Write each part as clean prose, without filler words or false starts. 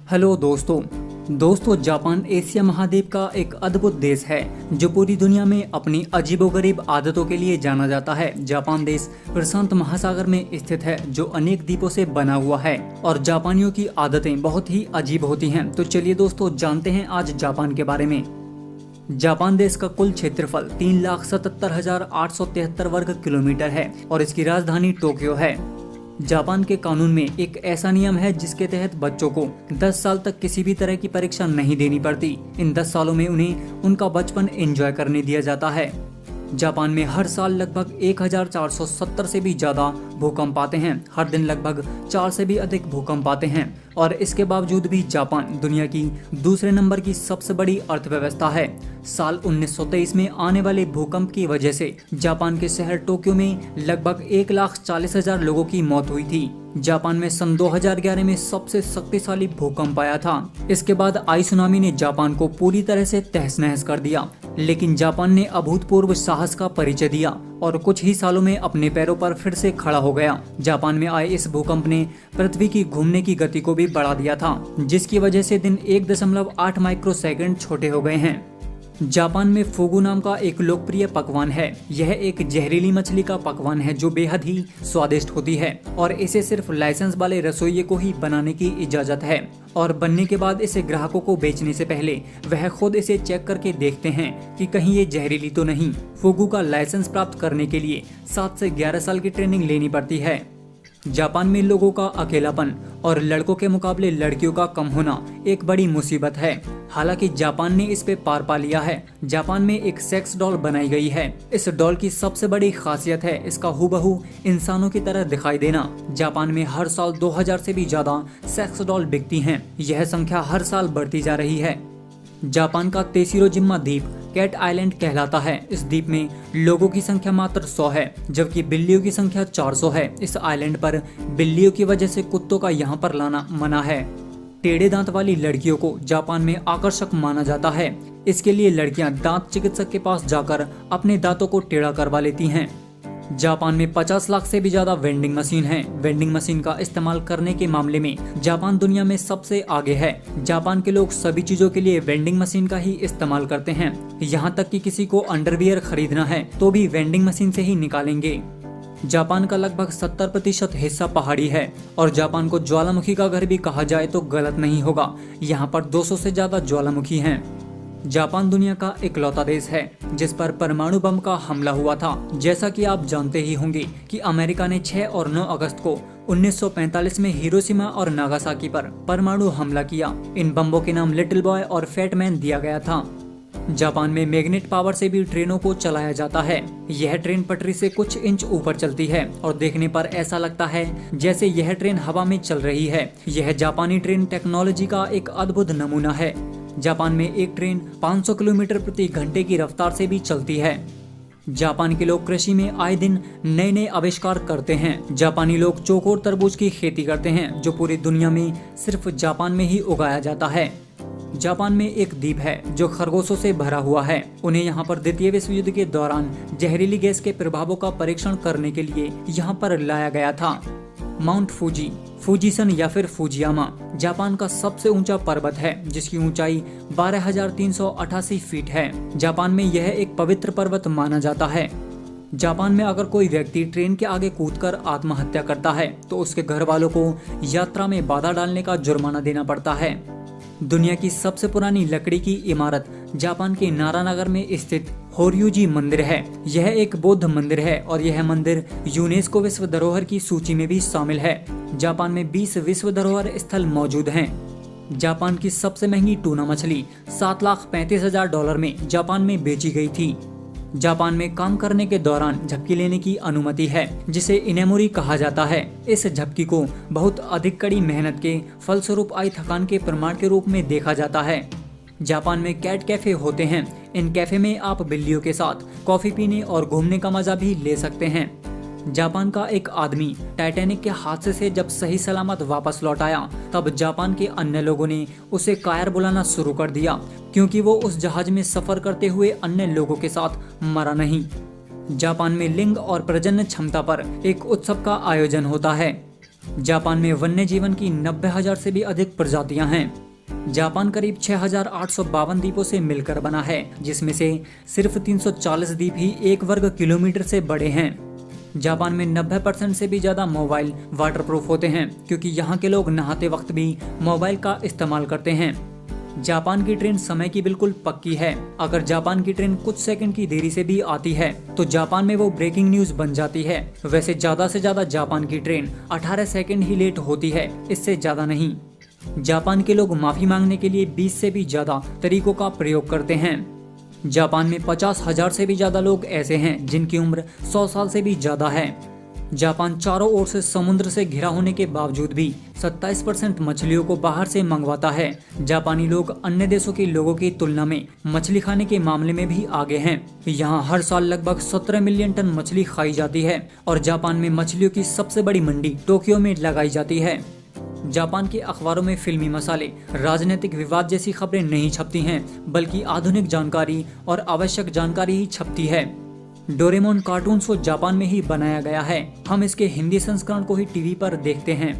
Hello दोस्तों Japan Asia महाद्वीप का एक अद्भुत देश है जो पूरी दुनिया में अपनी अजीबोगरीब आदतों के लिए जाना जाता है। जापान देश प्रशांत महासागर में स्थित है जो अनेक द्वीपों से बना हुआ है और जापानियों की आदतें बहुत ही अजीब होती हैं। तो चलिए दोस्तों जानते हैं आज जापान के बारे में। जापान देश का कुल क्षेत्रफल 3,77,873 वर्ग किलोमीटर है और इसकी राजधानी टोक्यो है। जापान के कानून में एक ऐसा नियम है जिसके तहत बच्चों को 10 साल तक किसी भी तरह की परीक्षा नहीं देनी पड़ती। इन 10 सालों में उन्हें उनका बचपन एंजॉय करने दिया जाता है। जापान में हर साल लगभग 1470 से भी ज्यादा भूकंप आते हैं। हर दिन लगभग 4 से भी अधिक भूकंप आते हैं और इसके बावजूद भी जापान दुनिया की दूसरे नंबर की सबसे बड़ी अर्थव्यवस्था है। साल 1923 में आने वाले भूकंप की वजह से जापान के शहर टोक्यो में लगभग 1,40,000 लोगों की मौत हुई थी। जापान में सन 2011 में सबसे शक्तिशाली भूकंप आया था। इसके बाद आई सुनामी ने जापान को पूरी तरह से तहस नहस कर दिया, लेकिन जापान ने अभूतपूर्व साहस का परिचय दिया और कुछ ही सालों में अपने पैरों पर फिर से खड़ा हो गया। जापान में आए इस भूकंप ने पृथ्वी की घूमने की गति को भी बढ़ा दिया था, जिसकी वजह से दिन 1.8 माइक्रोसेकंड छोटे हो गए हैं। जापान में फुगु नाम का एक लोकप्रिय पकवान है। यह एक जहरीली मछली का पकवान है जो बेहद ही स्वादिष्ट होती है और इसे सिर्फ लाइसेंस वाले रसोइये को ही बनाने की इजाजत है और बनने के बाद इसे ग्राहकों को बेचने से पहले वह खुद इसे चेक करके देखते हैं कि कहीं ये जहरीली तो नहीं। फुगु का लाइसेंस प्राप्त करने के लिए 7 से 11 साल की ट्रेनिंग लेनी पड़ती है। जापान में लोगों का अकेलापन और लड़कों के मुकाबले लड़कियों का कम होना एक बड़ी मुसीबत है। हालांकि जापान ने इस पे पार पा लिया है। जापान में एक सेक्स डॉल बनाई गई है। इस डॉल की सबसे बड़ी खासियत है इसका हूबहू इंसानों की तरह दिखाई देना। जापान में हर साल 2000 से भी ज्यादा सेक्स डॉल बिकती हैं। यह संख्या हर साल बढ़ती जा रही है। जापान का तेसिरोजिम्मा द्वीप कैट आइलैंड कहलाता है। इस द्वीप में लोगों की संख्या मात्र 100 है, जबकि बिल्लियों की संख्या 400 है। इस आइलैंड पर बिल्लियों की वजह से कुत्तों का यहाँ पर लाना मना है। टेढ़े दांत वाली लड़कियों को जापान में आकर्षक माना जाता है। इसके लिए लड़कियां दांत चिकित्सक के पास जाकर अपने दांतों को टेढ़ा करवा लेती हैं। जापान में 50 लाख से भी ज्यादा वेंडिंग मशीन हैं। वेंडिंग मशीन का इस्तेमाल करने के मामले में जापान दुनिया में सबसे आगे है। जापान के लोग सभी चीजों के लिए वेंडिंग मशीन का ही इस्तेमाल करते हैं। यहाँ तक कि किसी को अंडरवियर खरीदना है तो भी वेंडिंग मशीन से ही निकालेंगे। जापान का लगभग 70% हिस्सा पहाड़ी है और जापान को ज्वालामुखी का घर भी कहा जाए तो गलत नहीं होगा। यहाँ पर 200 से ज्यादा ज्वालामुखी हैं। जापान दुनिया का इकलौता देश है जिस पर परमाणु बम का हमला हुआ था। जैसा कि आप जानते ही होंगे कि अमेरिका ने 6 और 9 अगस्त को 1945 में हिरोशिमा और नागासाकी पर परमाणु हमला किया। इन बम्बों के नाम लिटिल बॉय और फैट मैन दिया गया था। जापान में मैग्नेट पावर से भी ट्रेनों को चलाया जाता है। यह ट्रेन पटरी से कुछ इंच ऊपर चलती है और देखने पर ऐसा लगता है जैसे यह ट्रेन हवा में चल रही है। यह जापानी ट्रेन टेक्नोलॉजी का एक अद्भुत नमूना है। जापान में एक ट्रेन 500 किलोमीटर प्रति घंटे की रफ्तार से भी चलती है। जापान के लोग कृषि में आए दिन नए नए आविष्कार करते हैं। जापानी लोग चौकोर तरबूज की खेती करते हैं जो पूरी दुनिया में सिर्फ जापान में ही उगाया जाता है। जापान में एक द्वीप है जो खरगोशों से भरा हुआ है। उन्हें यहाँ पर द्वितीय विश्व युद्ध के दौरान जहरीली गैस के प्रभावों का परीक्षण करने के लिए यहाँ पर लाया गया था। माउंट फूजी, फूजिसन या फिर फूजियामा जापान का सबसे ऊंचा पर्वत है जिसकी ऊंचाई 12,388 फीट है। जापान में यह एक पवित्र पर्वत माना जाता है। जापान में अगर कोई व्यक्ति ट्रेन के आगे कूदकर आत्महत्या करता है तो उसके घर वालों को यात्रा में बाधा डालने का जुर्माना देना पड़ता है। दुनिया की सबसे पुरानी लकड़ी की इमारत जापान के नारानगर में स्थित होर्युजी मंदिर है। यह एक बौद्ध मंदिर है और यह मंदिर यूनेस्को विश्व धरोहर की सूची में भी शामिल है। जापान में 20 विश्व धरोहर स्थल मौजूद हैं। जापान की सबसे महंगी टूना मछली $7,35,000 में जापान में बेची गई थी। जापान में काम करने के दौरान झपकी लेने की अनुमति है जिसे इनेमोरी कहा जाता है। इस झपकी को बहुत अधिक कड़ी मेहनत के फलस्वरूप आई थकान के प्रमाण के रूप में देखा जाता है। जापान में कैट कैफे होते हैं। इन कैफे में आप बिल्लियों के साथ कॉफी पीने और घूमने का मजा भी ले सकते हैं। जापान का एक आदमी टाइटैनिक के हादसे से जब सही सलामत वापस लौट आया तब जापान के अन्य लोगों ने उसे कायर बुलाना शुरू कर दिया क्योंकि वो उस जहाज में सफर करते हुए अन्य लोगों के साथ मरा नहीं। जापान में लिंग और प्रजनन क्षमता पर एक उत्सव का आयोजन होता है। जापान में वन्य जीवन की 90,000 से भी अधिक प्रजातियां हैं। जापान करीब 6,852 द्वीपों से मिलकर बना है, जिसमें से सिर्फ 340 द्वीप ही 1 वर्ग किलोमीटर से बड़े हैं। जापान में 90% से भी ज्यादा मोबाइल वाटरप्रूफ होते हैं, क्योंकि यहाँ के लोग नहाते वक्त भी मोबाइल का इस्तेमाल करते हैं। जापान की ट्रेन समय की बिल्कुल पक्की है। अगर जापान की ट्रेन कुछ सेकंड की देरी से भी आती है तो जापान में वो ब्रेकिंग न्यूज बन जाती है। वैसे ज्यादा से ज्यादा जापान की ट्रेन 18 सेकंड ही लेट होती है, इससे ज्यादा नहीं। जापान के लोग माफी मांगने के लिए 20 से भी ज्यादा तरीकों का प्रयोग करते हैं। जापान में 50,000 से भी ज्यादा लोग ऐसे हैं जिनकी उम्र 100 साल से भी ज्यादा है। जापान चारों ओर से समुद्र से घिरा होने के बावजूद भी 27% मछलियों को बाहर से मंगवाता है। जापानी लोग अन्य देशों के लोगों की तुलना में मछली खाने के मामले में भी आगे हैं। यहाँ हर साल लगभग 17 मिलियन टन मछली खाई जाती है और जापान में मछलियों की सबसे बड़ी मंडी टोक्यो में लगाई जाती है। जापान के अखबारों में फिल्मी मसाले, राजनीतिक विवाद जैसी खबरें नहीं छपती हैं, बल्कि आधुनिक जानकारी और आवश्यक जानकारी ही छपती है। डोरेमोन कार्टून शो जापान में ही बनाया गया है। हम इसके हिंदी संस्करण को ही टीवी पर देखते हैं।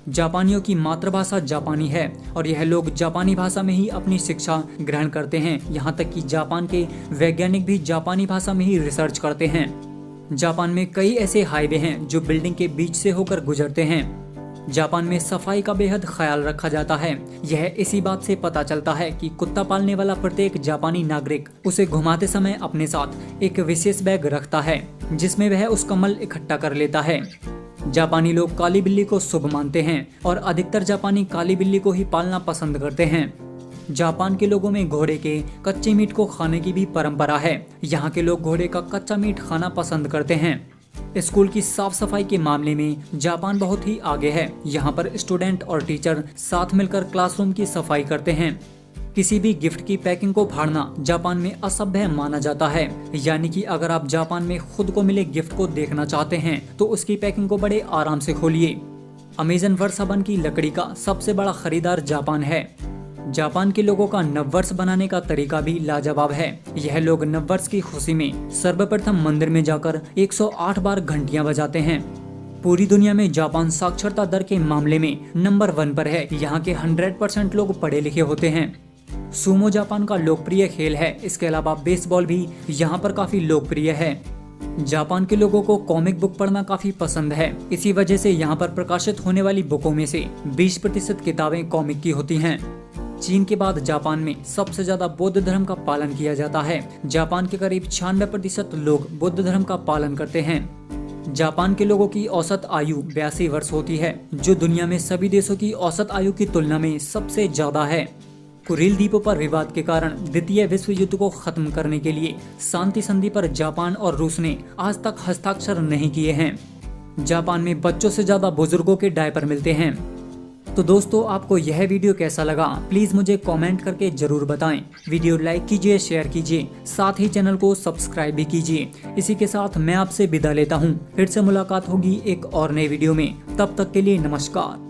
जापानियों की मातृभाषा जापानी है और यह लोग जापानी भाषा में ही अपनी शिक्षा ग्रहण करते हैं। यहाँ तक कि जापान के वैज्ञानिक भी जापानी भाषा में ही रिसर्च करते हैं। जापान में कई ऐसे हाईवे हैं जो बिल्डिंग के बीच से होकर गुजरते हैं। जापान में सफाई का बेहद ख्याल रखा जाता है। यह इसी बात से पता चलता है कि कुत्ता पालने वाला प्रत्येक जापानी नागरिक उसे घुमाते समय अपने साथ एक विशेष बैग रखता है, जिसमें वह उसका मल इकट्ठा कर लेता है। जापानी लोग काली बिल्ली को शुभ मानते हैं और अधिकतर जापानी काली बिल्ली को ही पालना पसंद करते हैं। जापान के लोगों में घोड़े के कच्चे मीट को खाने की भी परंपरा है। यहाँ के लोग घोड़े का कच्चा मीट खाना पसंद करते हैं। स्कूल की साफ सफाई के मामले में जापान बहुत ही आगे है। यहाँ पर स्टूडेंट और टीचर साथ मिलकर क्लासरूम की सफाई करते हैं। किसी भी गिफ्ट की पैकिंग को फाड़ना जापान में असभ्य माना जाता है। यानी कि अगर आप जापान में खुद को मिले गिफ्ट को देखना चाहते हैं तो उसकी पैकिंग को बड़े आराम से खोलिए। अमेजन वर्षा वन की लकड़ी का सबसे बड़ा खरीदार जापान है। जापान के लोगों का नववर्ष बनाने का तरीका भी लाजवाब है। यह लोग नववर्ष की खुशी में सर्वप्रथम मंदिर में जाकर 108 बार घंटियां बजाते हैं। पूरी दुनिया में जापान साक्षरता दर के मामले में नंबर 1 पर है। यहाँ के 100% लोग पढ़े लिखे होते हैं। सूमो जापान का लोकप्रिय खेल है। इसके अलावा बेसबॉल भी यहाँ पर काफी लोकप्रिय है। जापान के लोगों को कॉमिक बुक पढ़ना काफी पसंद है। इसी वजह से यहाँ पर प्रकाशित होने वाली बुकों में से 20% किताबें कॉमिक की होती हैं। चीन के बाद जापान में सबसे ज्यादा बौद्ध धर्म का पालन किया जाता है। जापान के करीब 96% लोग बुद्ध धर्म का पालन करते हैं। जापान के लोगों की औसत आयु 82 वर्ष होती है, जो दुनिया में सभी देशों की औसत आयु की तुलना में सबसे ज्यादा है। कुरिल द्वीपों पर विवाद के कारण द्वितीय विश्व युद्ध को खत्म करने के लिए शांति संधि पर जापान और रूस ने आज तक हस्ताक्षर नहीं किए हैं। जापान में बच्चों से ज्यादा बुजुर्गों के डायपर मिलते हैं। तो दोस्तों, आपको यह वीडियो कैसा लगा प्लीज मुझे कमेंट करके जरूर बताएं। वीडियो लाइक कीजिए, शेयर कीजिए, साथ ही चैनल को सब्सक्राइब भी कीजिए। इसी के साथ मैं आपसे विदा लेता हूं। फिर से मुलाकात होगी एक और नए वीडियो में। तब तक के लिए नमस्कार।